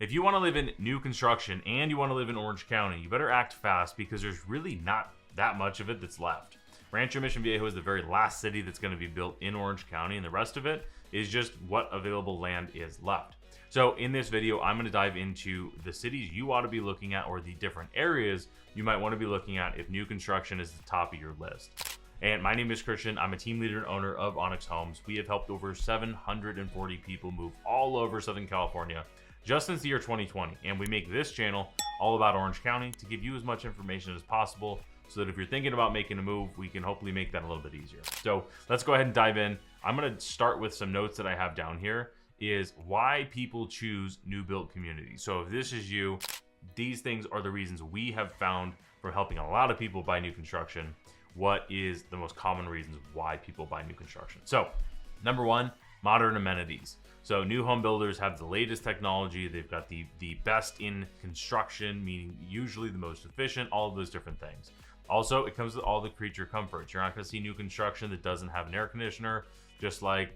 If you want to live in new construction and you want to live in Orange County, you better act fast because there's really not that much of it that's left. Rancho Mission Viejo is the very last city that's going to be built in Orange County, and the rest of it is just what available land is left. So in this video, I'm going to dive into the cities you ought to be looking at, or the different areas you might want to be looking at if new construction is the top of your list. And my name is Christian. I'm a team leader and owner of Onyx Homes. We have helped over 740 people move all over Southern California just since the year 2020. And we make this channel all about Orange County to give you as much information as possible so that if you're thinking about making a move, we can hopefully make that a little bit easier. So let's go ahead and dive in. I'm going to start with some notes that I have down here, is why people choose new built communities. So if this is you, these things are the reasons we have found from helping a lot of people buy new construction. What is the most common reasons why people buy new construction? So number one, modern amenities. So new home builders have the latest technology. They've got the best in construction, meaning usually the most efficient, all of those different things. Also, it comes with all the creature comforts. You're not going to see new construction that doesn't have an air conditioner, just like,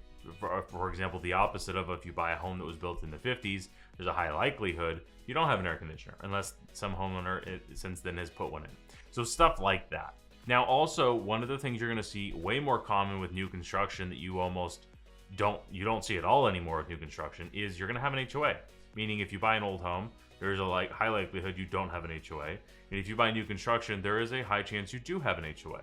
for example, the opposite of if you buy a home that was built in the 50s, there's a high likelihood you don't have an air conditioner unless some homeowner since then has put one in. So stuff like that. Now, also, one of the things you're going to see way more common with new construction that you almost don't see at all anymore with new construction is you're going to have an HOA. Meaning if you buy an old home, there's a high likelihood you don't have an HOA. And if you buy new construction, there is a high chance you do have an HOA.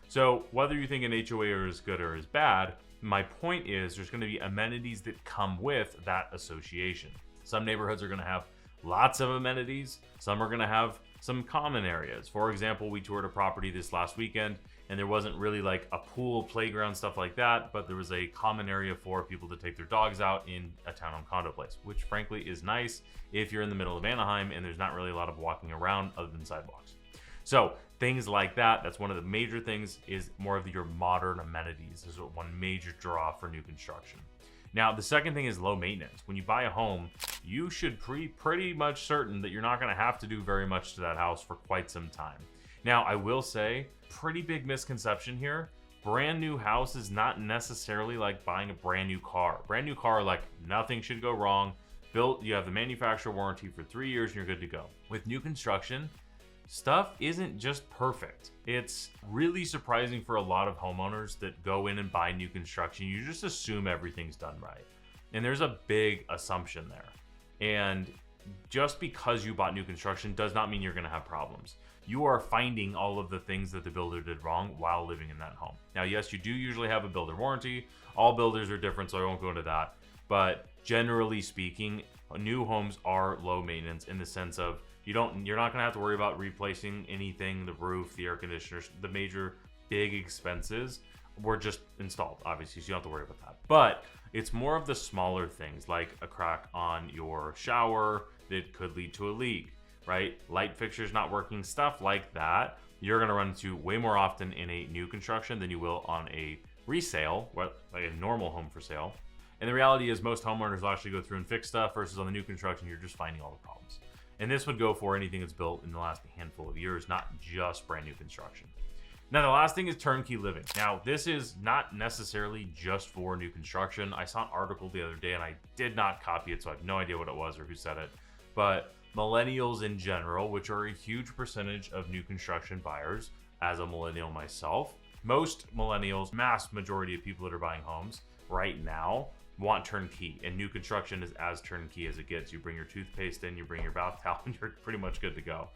So whether you think an HOA is good or is bad, my point is there's going to be amenities that come with that association. Some neighborhoods are going to have lots of amenities. Some are going to have some common areas. For example, we toured a property this last weekend and there wasn't really like a pool, playground, stuff like that, but there was a common area for people to take their dogs out in a townhome condo place, which frankly is nice if you're in the middle of Anaheim and there's not really a lot of walking around other than sidewalks. So things like that, that's one of the major things, is more of your modern amenities. This is one major draw for new construction. Now, the second thing is low maintenance. When you buy a home, you should be pretty much certain that you're not going to have to do very much to that house for quite some time. Now, I will say, pretty big misconception here. Brand new house is not necessarily like buying a brand new car. Brand new car, like nothing should go wrong. Built, you have the manufacturer warranty for 3 years and you're good to go. With new construction, stuff isn't just perfect. It's really surprising for a lot of homeowners that go in and buy new construction. You just assume everything's done right. And there's a big assumption there. And just because you bought new construction does not mean you're going to have problems. You are finding all of the things that the builder did wrong while living in that home. Now, yes, you do usually have a builder warranty. All builders are different, so I won't go into that. But generally speaking, new homes are low maintenance in the sense of you're not going to have to worry about replacing anything, the roof, the air conditioners, the major big expenses were just installed, obviously, so you don't have to worry about that. But it's more of the smaller things like a crack on your shower that could lead to a leak, right? Light fixtures not working, stuff like that. You're going to run into way more often in a new construction than you will on a resale, like a normal home for sale. And the reality is most homeowners will actually go through and fix stuff versus on the new construction, you're just finding all the problems. And this would go for anything that's built in the last handful of years, not just brand new construction. Now, the last thing is turnkey living. Now, this is not necessarily just for new construction. I saw an article the other day and I did not copy it, so I have no idea what it was or who said it. But millennials in general, which are a huge percentage of new construction buyers, as a millennial myself, most millennials, mass majority of people that are buying homes right now want turnkey, and new construction is as turnkey as it gets. You bring your toothpaste in, you bring your bath towel, and you're pretty much good to go.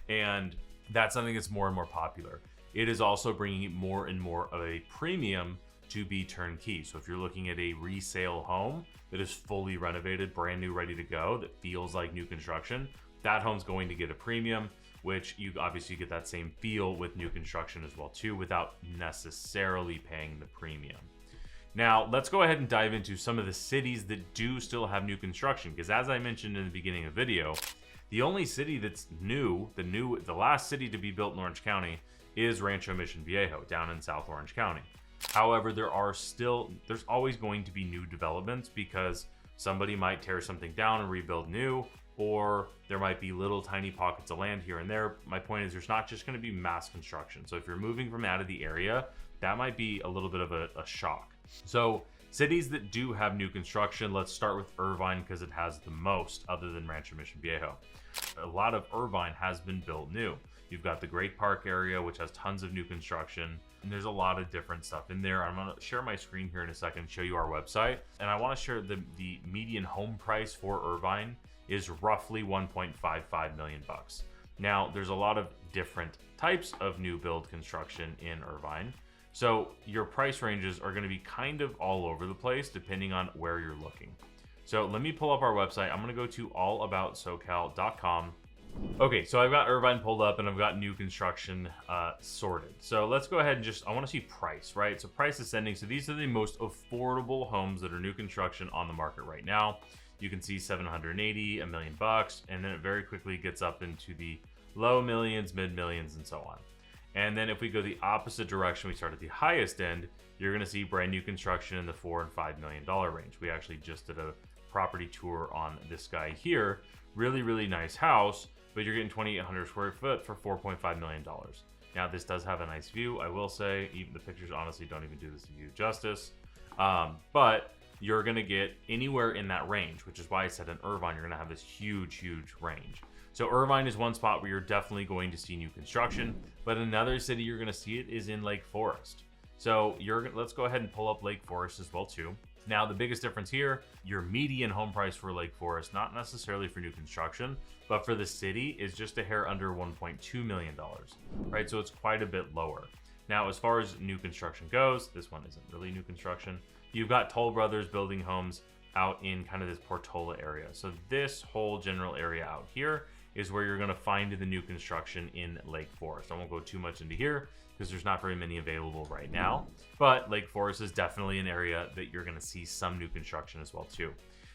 And that's something that's more and more popular. It is also bringing more and more of a premium to be turnkey. So if you're looking at a resale home that is fully renovated, brand new, ready to go, that feels like new construction, that home's going to get a premium, which you obviously get that same feel with new construction as well too, without necessarily paying the premium. Now, let's go ahead and dive into some of the cities that do still have new construction, because as I mentioned in the beginning of the video, the only city that's new, the last city to be built in Orange County is Rancho Mission Viejo down in South Orange County. However, there's always going to be new developments because somebody might tear something down and rebuild new, or there might be little tiny pockets of land here and there. My point is there's not just going to be mass construction. So if you're moving from out of the area, that might be a little bit of a shock. So Cities that do have new construction, let's start with Irvine because it has the most other than Rancho Mission Viejo. A lot of Irvine has been built new. You've got the Great Park area, which has tons of new construction, and there's a lot of different stuff in there. I'm going to share my screen here in a second and show you our website. And I want to share the median home price for Irvine is roughly 1.55 million bucks. Now, there's a lot of different types of new build construction in Irvine. So your price ranges are going to be kind of all over the place depending on where you're looking. So let me pull up our website. I'm going to go to allaboutsocal.com. Okay, so I've got Irvine pulled up and I've got new construction sorted. So let's go ahead and I want to see price, right? So price ascending. So these are the most affordable homes that are new construction on the market right now. You can see 780, $1 million, and then it very quickly gets up into the low millions, mid millions, and so on. And then if we go the opposite direction, we start at the highest end, you're going to see brand new construction in the $4 and $5 million range. We actually just did a property tour on this guy here. Really, really nice house, but you're getting 2,800 square foot for $4.5 million. Now, this does have a nice view, I will say. Even the pictures honestly don't even do this view justice. But you're going to get anywhere in that range, which is why I said in Irvine, you're going to have this huge, huge range. So Irvine is one spot where you're definitely going to see new construction, but another city you're going to see it is in Lake Forest. So let's go ahead and pull up Lake Forest as well too. Now, the biggest difference here, your median home price for Lake Forest, not necessarily for new construction, but for the city is just a hair under $1.2 million, right? So it's quite a bit lower. Now, as far as new construction goes, this one isn't really new construction. You've got Toll Brothers building homes out in kind of this Portola area. So this whole general area out here is where you're going to find the new construction in Lake Forest. I won't go too much into here because there's not very many available right now, but Lake Forest is definitely an area that you're going to see some new construction as well too.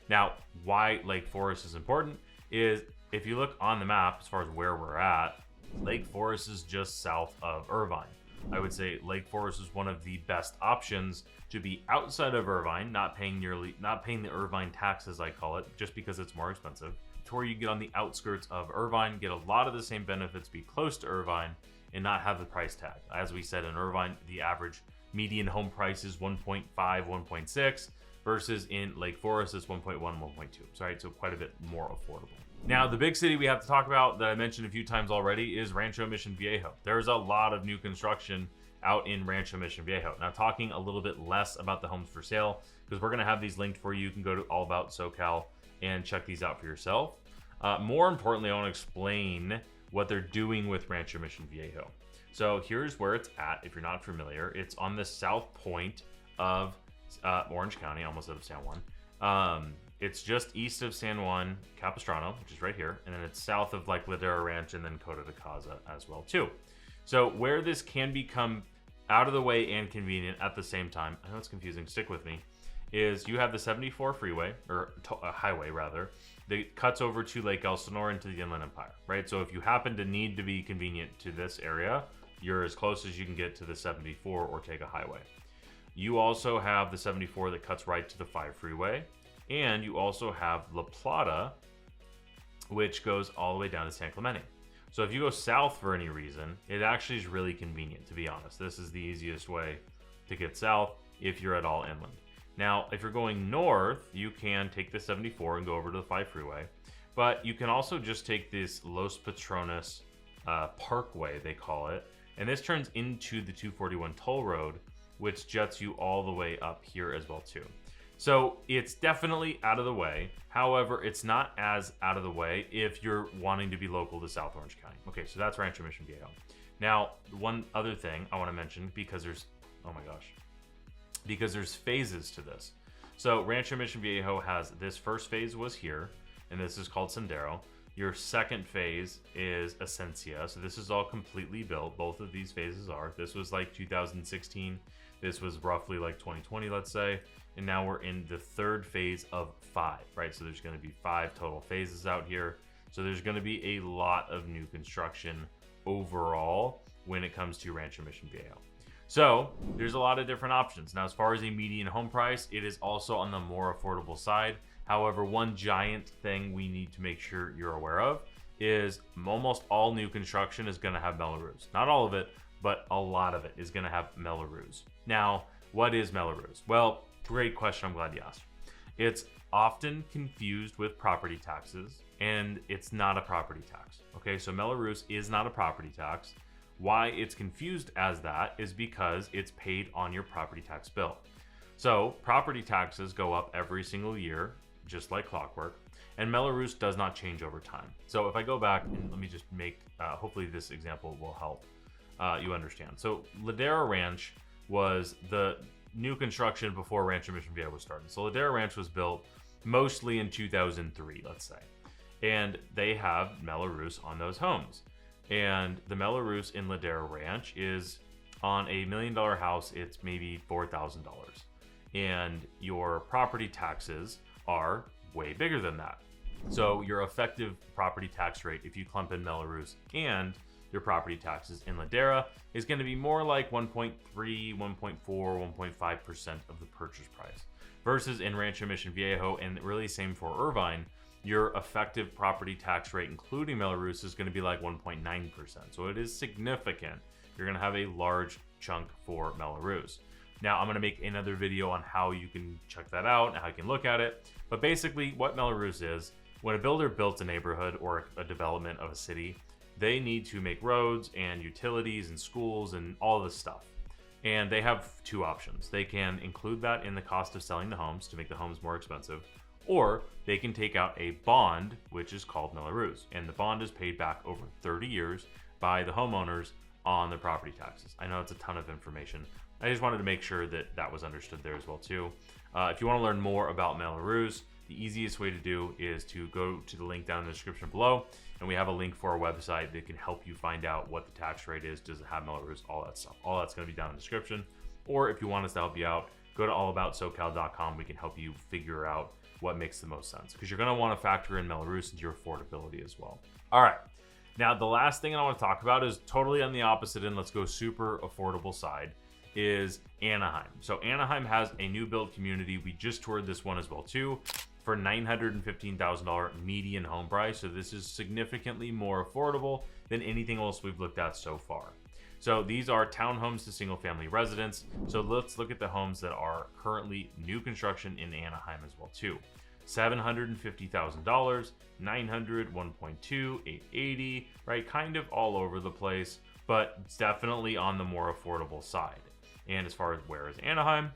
Now, why Lake Forest is important is if you look on the map as far as where we're at, Lake Forest is just south of Irvine. I would say Lake Forest is one of the best options to be outside of Irvine, not paying the Irvine taxes, I call it, just because it's more expensive, to where you get on the outskirts of Irvine, get a lot of the same benefits, be close to Irvine, and not have the price tag. As we said, in Irvine, the average median home price is 1.5, 1.6, versus in Lake Forest, it's 1.1, 1.2. Right, so quite a bit more affordable. Now, the big city we have to talk about that I mentioned a few times already is Rancho Mission Viejo. There's a lot of new construction out in Rancho Mission Viejo. Now, talking a little bit less about the homes for sale, because we're going to have these linked for you. You can go to All About SoCal and check these out for yourself. More importantly, I want to explain what they're doing with Rancho Mission Viejo. So here's where it's at. If you're not familiar, it's on the south point of Orange County, almost out of San Juan. It's just east of San Juan Capistrano, which is right here, and then it's south of like Ladera Ranch and then Coto de Caza as well too. So where this can become out of the way and convenient at the same time, I know it's confusing, stick with me, is you have the 74 freeway, or highway rather, that cuts over to Lake Elsinore into the Inland Empire, right? So if you happen to need to be convenient to this area, you're as close as you can get to the 74 or take a highway. You also have the 74 that cuts right to the 5 freeway, and you also have La Plata, which goes all the way down to San Clemente. So if you go south for any reason, it actually is really convenient, to be honest. This is the easiest way to get south if you're at all inland. Now, if you're going north, you can take the 74 and go over to the 5 freeway, but you can also just take this Los Patrones Parkway, they call it, and this turns into the 241 toll road, which jets you all the way up here as well too. So it's definitely out of the way. However, it's not as out of the way if you're wanting to be local to South Orange County. Okay, so that's Rancho Mission Viejo. Now, one other thing I want to mention, because there's, oh my gosh, because there's phases to this. So Rancho Mission Viejo has, this first phase was here, and this is called Sendero. Your second phase is Esencia. So this is all completely built. Both of these phases are. This was like 2016. This was roughly like 2020, let's say. And now we're in the third phase of 5, right? So there's going to be 5 total phases out here. So there's going to be a lot of new construction overall when it comes to Rancho Mission Viejo. So there's a lot of different options. Now, as far as a median home price, it is also on the more affordable side. However, one giant thing we need to make sure you're aware of is almost all new construction is going to have Melous. Not all of it, but a lot of it is going to have Melous. Now, what is Melous? Well, Great question. I'm glad you asked. It's often confused with property taxes, and it's not a property tax. Okay, so Melous is not a property tax. Why it's confused as that is because it's paid on your property tax bill. So property taxes go up every single year, just like clockwork, and Melous does not change over time. So if I go back and let me just make, hopefully this example will help you understand. So Ladera Ranch was the new construction before Rancho Mission Viejo was started. So Ladera Ranch was built mostly in 2003, let's say. And they have Melous on those homes. And the Melous in Ladera Ranch is on a $1 million house, it's maybe $4,000. And your property taxes are way bigger than that. So your effective property tax rate, if you clump in Melous and your property taxes in Ladera, is going to be more like 1.3, 1.4, 1.5% of the purchase price. Versus in Rancho Mission Viejo, and really same for Irvine, your effective property tax rate, including Melous, is going to be like 1.9%. So it is significant. You're going to have a large chunk for Melous. Now, I'm going to make another video on how you can check that out and how you can look at it. But basically, what Melous is, when a builder builds a neighborhood or a development of a city, they need to make roads and utilities and schools and all this stuff. And they have two options. They can include that in the cost of selling the homes to make the homes more expensive, or they can take out a bond, which is called Melous. And the bond is paid back over 30 years by the homeowners on their property taxes. I know it's a ton of information. I just wanted to make sure that that was understood there as well too. If you want to learn more about Melous, the easiest way to do is to go to the link down in the description below, and we have a link for our website that can help you find out what the tax rate is, does it have Melous, all that stuff. All that's going to be down in the description. Or if you want us to help you out, go to allaboutsocal.com. We can help you figure out what makes the most sense, because you're going to want to factor in Melous into your affordability as well. All right. Now, the last thing I want to talk about is totally on the opposite end. Let's go super affordable side. Is Anaheim. So Anaheim has a new build community. We just toured this one as well too, for $915,000 median home price. So this is significantly more affordable than anything else we've looked at so far. So these are townhomes to single family residents. So let's look at the homes that are currently new construction in Anaheim as well too. $750,000, 900, 1.2, 880, right? Kind of all over the place, but it's definitely on the more affordable side. And as far as where is Anaheim,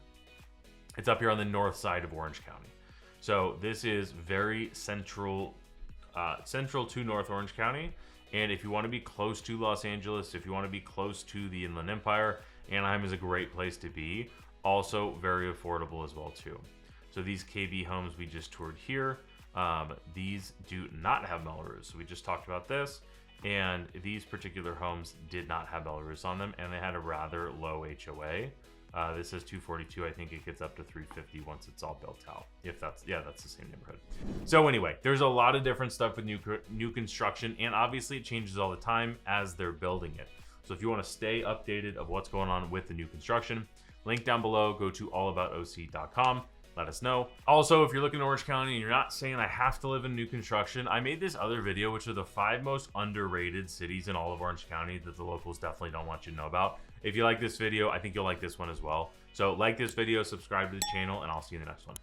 it's up here on the north side of Orange County. So this is very central to North Orange County. And if you want to be close to Los Angeles, if you want to be close to the Inland Empire, Anaheim is a great place to be. Also very affordable as well too. So these KB homes we just toured here, these do not have Melous. So we just talked about this. And these particular homes did not have Melous on them, and they had a rather low HOA. This is 242. I think it gets up to 350 once it's all built out. If that's, yeah, that's the same neighborhood. So anyway, there's a lot of different stuff with new construction, and obviously it changes all the time as they're building it. So if you want to stay updated of what's going on with the new construction, link down below. Go to allaboutOC.com. Let us know. Also, if you're looking at Orange County and you're not saying I have to live in new construction, I made this other video, which are the 5 most underrated cities in all of Orange County that the locals definitely don't want you to know about. If you like this video, I think you'll like this one as well. So like this video, subscribe to the channel, and I'll see you in the next one.